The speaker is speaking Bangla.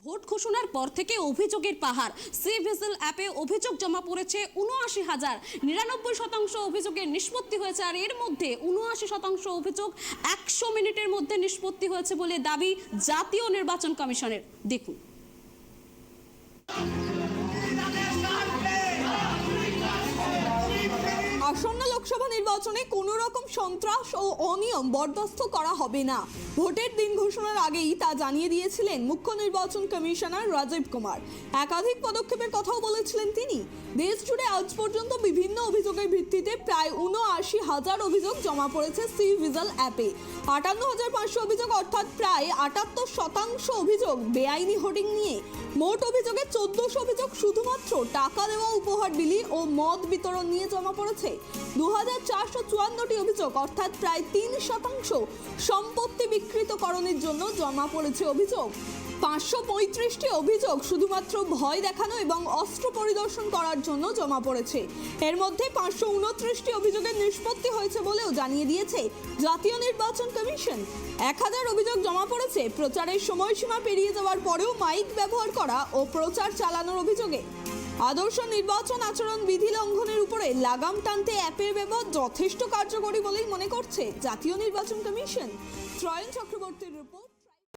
ভোট ঘোষণার পর থেকে অভিযোগের পাহাড়। সি ভিজিল অ্যাপে অভিযোগ জমা পড়েছে ৭৯,০০০। ৯৯% অভিযোগের নিষ্পত্তি হয়েছে, আর এর মধ্যে ৭৯% অভিযোগ ১০০ মিনিটের মধ্যে নিষ্পত্তি হয়েছে বলে দাবি জাতীয় নির্বাচন কমিশনের। দেখুন। আসন্ন লোকসভা নির্বাচনে কোনো রকম সন্ত্রাস ও অনিয়ম বরদাস্ত করা হবে না। ভোটের দিন ঘোষণার আগেই তা জানিয়ে দিয়েছিলেন মুখ্য নির্বাচন কমিশনার রাজীব কুমার। একাধিক পদক্ষেপের কথাও বলেছিলেন তিনি। দেশ জুড়ে আজ পর্যন্ত বিভিন্ন অভিযোগের ভিত্তিতে প্রায় ৭৯,০০০ অভিযোগ জমা পড়েছে সি ভিজিল অ্যাপে। ৫৮,৫০০ অভিযোগ অর্থাৎ প্রায় ৭৮% অভিযোগ বেআইনি হোর্ডিং নিয়ে। মোট অভিযোগে ১৪০০ অভিযোগ শুধুমাত্র টাকা দেওয়া, উপহার বিলি ও মদ বিতরণ নিয়ে জমা পড়েছে। ২,৪৫৪টি অভিযোগ অর্থাৎ প্রায় ৩% সম্পত্তি বিকৃতকরণের জন্য জমা পড়েছে অভিযোগ। ৫৩৫টি অভিযোগ শুধুমাত্র ভয় দেখানো এবং অস্ত্র পরিদর্শন করার জন্য জমা পড়েছে। এর মধ্যে ৫২৯টি অভিযোগের নিষ্পত্তি হয়েছে বলেও জানিয়ে দিয়েছে জাতীয় নির্বাচন কমিশন। ১,০০০ অভিযোগ জমা পড়েছে প্রচারের সময়সীমা পেরিয়ে যাওয়ার পরেও মাইক ব্যবহার করা ও প্রচার চালানোর অভিযোগে। আদর্শ নির্বাচন আচরণ বিধি লঙ্ঘনের উপরে লাগাম টানতে অ্যাপের ব্যবহার যথেষ্ট কার্যকরী বলেই মনে করছে জাতীয় নির্বাচন কমিশন। ত্রয়ন চক্রবর্তীর রিপোর্ট।